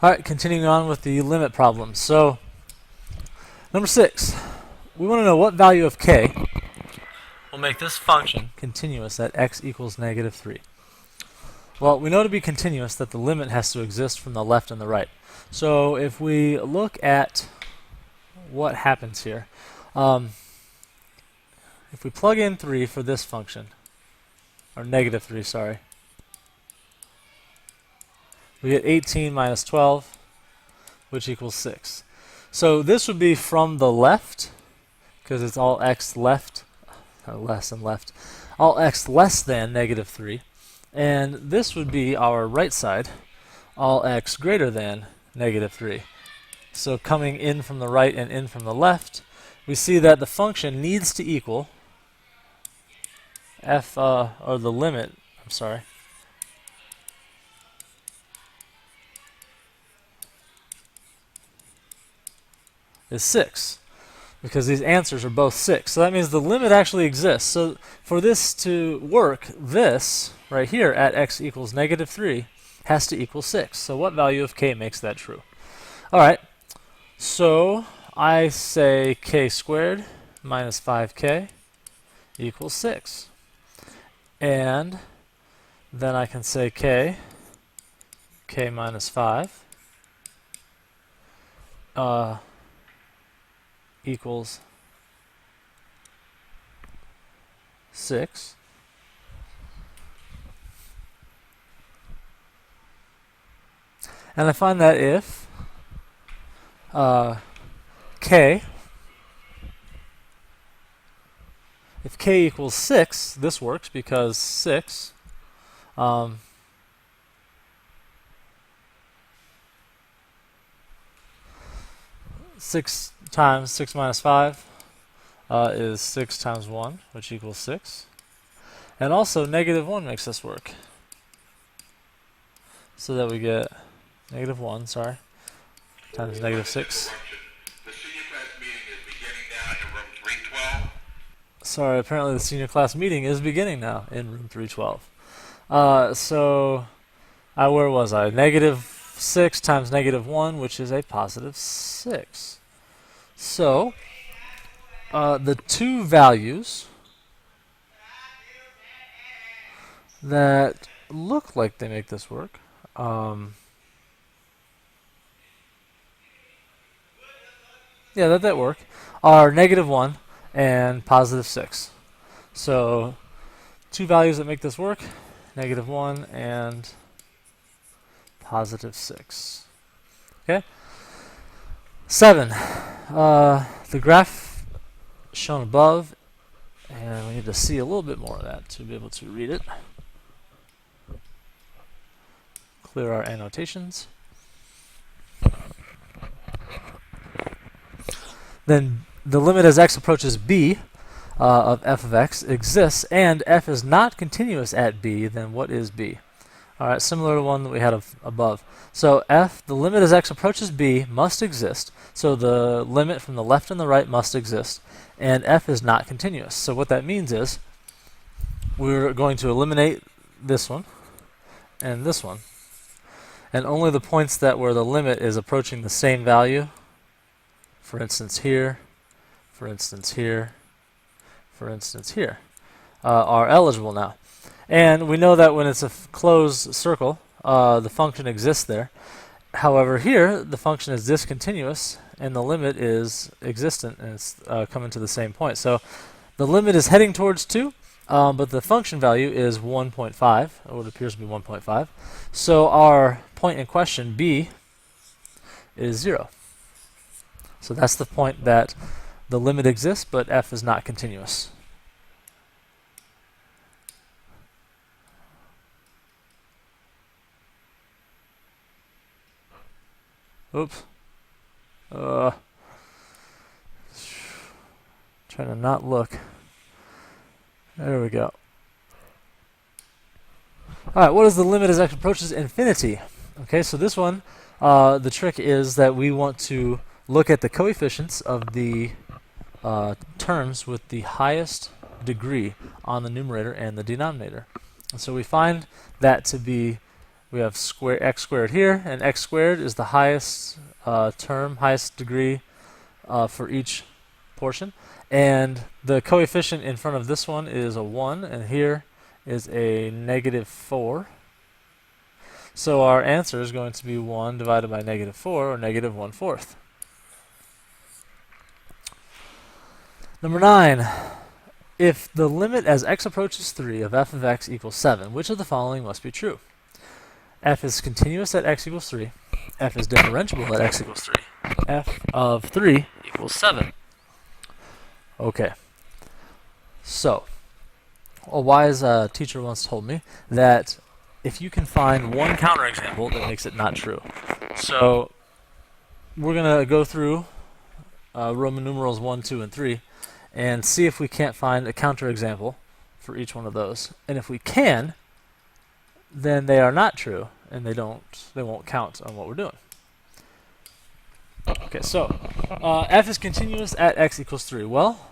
Alright, continuing on with the limit problem. So, number 6, we want to know what value of k will make this function continuous at x equals negative 3. Well, we know to be continuous that the limit has to exist from the left and the right. So if we look at what happens here, if we plug in 3 for this function, or negative 3, sorry, we get 18 minus 12, which equals 6. So this would be from the left, because it's all x left, less and left, all x less than negative 3. And this would be our right side, all x greater than negative 3. So coming in from the right and in from the left, we see that the function needs to equal f, or the limit, I'm sorry, is 6, because these answers are both 6. So that means the limit actually exists. So for this to work, this right here at x equals negative 3 has to equal 6. So what value of k makes that true? Alright, so I say k squared minus 5k equals 6. And then I can say k minus 5 equals 6. And I find that if k equals 6, this works because 6 6 times 6 minus 5 is 6 times 1, which equals 6. And also negative 1 makes this work. So that we get negative 1, sorry, times negative 6. The senior class meeting is beginning now in room 312. Sorry, apparently the senior class meeting is beginning now in room 312. So, where was I? Negative 6 times negative 1, which is a positive 6. So, the two values that look like they make this work, yeah, that work, are negative 1 and positive 6. So, two values that make this work, negative 1 and positive 6. Okay? 7. The graph shown above, and we need to see a little bit more of that to be able to read it. Clear our annotations. Then the limit as x approaches b of f of x exists, and f is not continuous at b, then what is b? Alright, similar to one that we had above. So f, the limit as x approaches b, must exist. So the limit from the left and the right must exist. And f is not continuous. So what that means is we're going to eliminate this one and this one. And only the points that where the limit is approaching the same value, for instance here, for instance here, for instance here, are eligible now. And we know that when it's a closed circle, the function exists there. However, here the function is discontinuous and the limit is existent, and it's coming to the same point. So the limit is heading towards 2, but the function value is 1.5, or it appears to be 1.5. So our point in question, b, is 0. So that's the point that the limit exists, but f is not continuous. Oops. Trying to not look. There we go. Alright, what is the limit as x approaches infinity? Okay, so this one, the trick is that we want to look at the coefficients of the terms with the highest degree on the numerator and the denominator. And so we find that to be we have x squared here, and x squared is the highest term, highest degree for each portion. And the coefficient in front of this one is a 1, and here is a -4. So our answer is going to be 1 divided by -4, or -1/4. Number 9. If the limit as x approaches 3 of f of x equals 7, which of the following must be true? F is continuous at x equals 3. F is differentiable at x equals 3. F of 3 equals 7. Okay. So, a wise teacher once told me that if you can find one counterexample, that makes it not true. So, we're going to go through Roman numerals 1, 2, and 3 and see if we can't find a counterexample for each one of those. And if we can, then they are not true, and they won't count on what we're doing. Okay, so f is continuous at x equals 3. Well,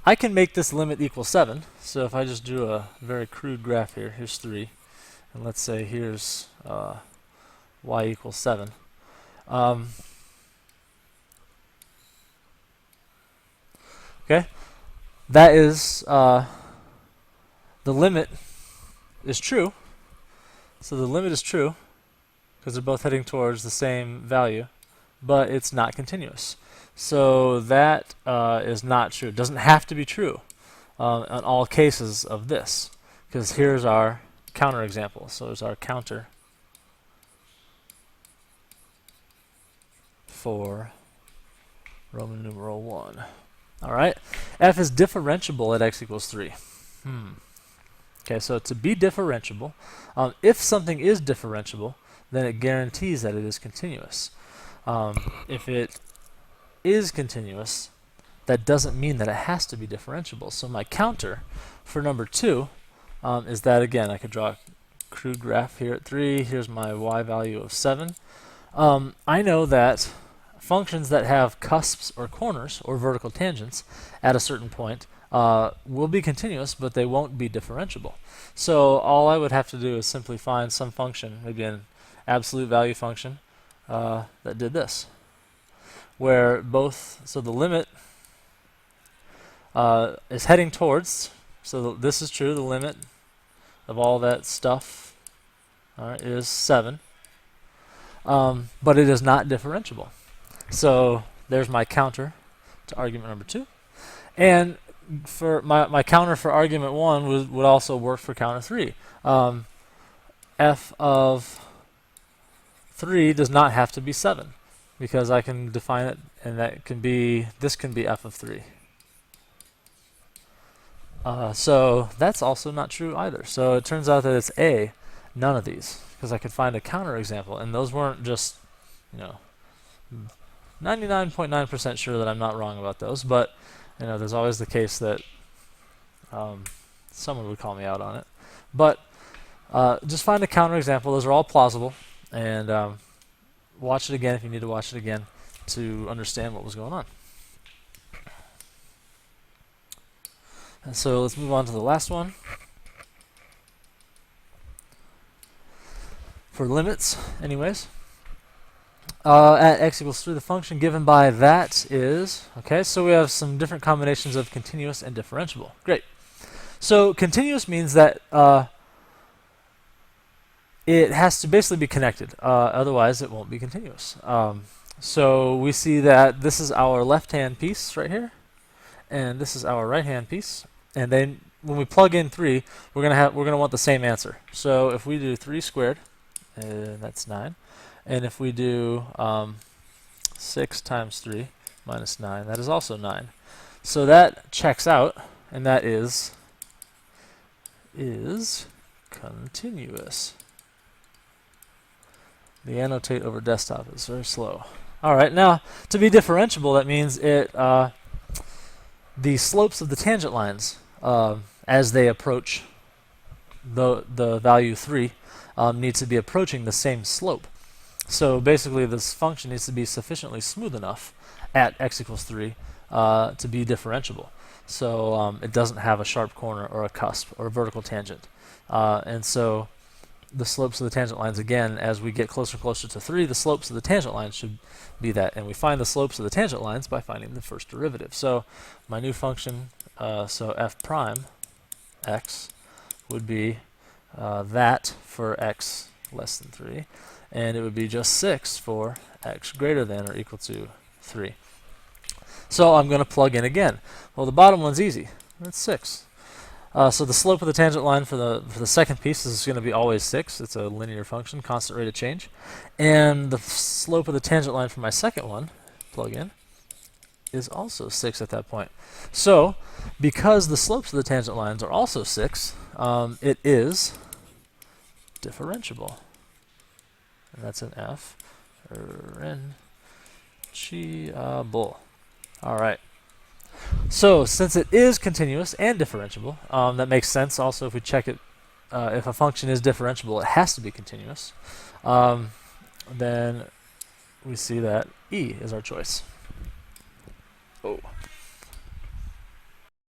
I can make this limit equal 7. So if I just drew a very crude graph here, here's 3, and let's say here's y equals 7. Okay, that is the limit is true. So the limit is true because they're both heading towards the same value, but it's not continuous. So that is not true. It doesn't have to be true in all cases of this, because here's our counterexample. So there's our counter for Roman numeral 1. All right, f is differentiable at x equals 3. Okay, so to be differentiable, if something is differentiable, then it guarantees that it is continuous. If it is continuous, that doesn't mean that it has to be differentiable. So my counter for number 2 is that, again, I could draw a crude graph here at 3. Here's my y value of 7. I know that functions that have cusps or corners or vertical tangents at a certain point will be continuous, but they won't be differentiable. So all I would have to do is simply find some function, maybe an absolute value function, that did this, where so the limit is heading towards, so this is true, the limit of all that stuff is 7, but it is not differentiable. So there's my counter to argument number 2. And for my counter for argument 1 would also work for counter 3. F of 3 does not have to be 7, because I can define it, and this can be f of 3. So that's also not true either. So it turns out that it's A, none of these, because I could find a counterexample, and those weren't just, 99.9% sure that I'm not wrong about those, but there's always the case that someone would call me out on it. But just find a counterexample. Those are all plausible, and watch it again if you need to watch it again to understand what was going on. And so let's move on to the last one. For limits, anyways. At x equals 3, the function given by that is, okay, so we have some different combinations of continuous and differentiable. Great. So continuous means that it has to basically be connected, otherwise it won't be continuous. So we see that this is our left-hand piece right here, and this is our right-hand piece, and then when we plug in 3, we're gonna want the same answer. So if we do 3 squared, that's 9. And if we do 6 times 3 minus 9, that is also 9. So that checks out, and that is continuous. The annotate over desktop is very slow. All right, now to be differentiable, that means the slopes of the tangent lines as they approach the value 3 need to be approaching the same slope. So basically, this function needs to be sufficiently smooth enough at x equals 3 to be differentiable. So it doesn't have a sharp corner or a cusp or a vertical tangent. And so the slopes of the tangent lines again as we get closer and closer to 3. The slopes of the tangent lines should be that, and we find the slopes of the tangent lines by finding the first derivative. So my new function, so f prime x would be that for x less than 3, and it would be just 6 for x greater than or equal to 3. So I'm going to plug in again. Well, the bottom one's easy. That's 6. So the slope of the tangent line for the second piece is going to be always 6. It's a linear function, constant rate of change. And the slope of the tangent line for my second one, plug in, is also 6 at that point. So because the slopes of the tangent lines are also 6, it is differentiable. And that's an F. Differentiable. All right. So since it is continuous and differentiable, that makes sense. Also, if we check it, if a function is differentiable, it has to be continuous. Then we see that E is our choice. Oh.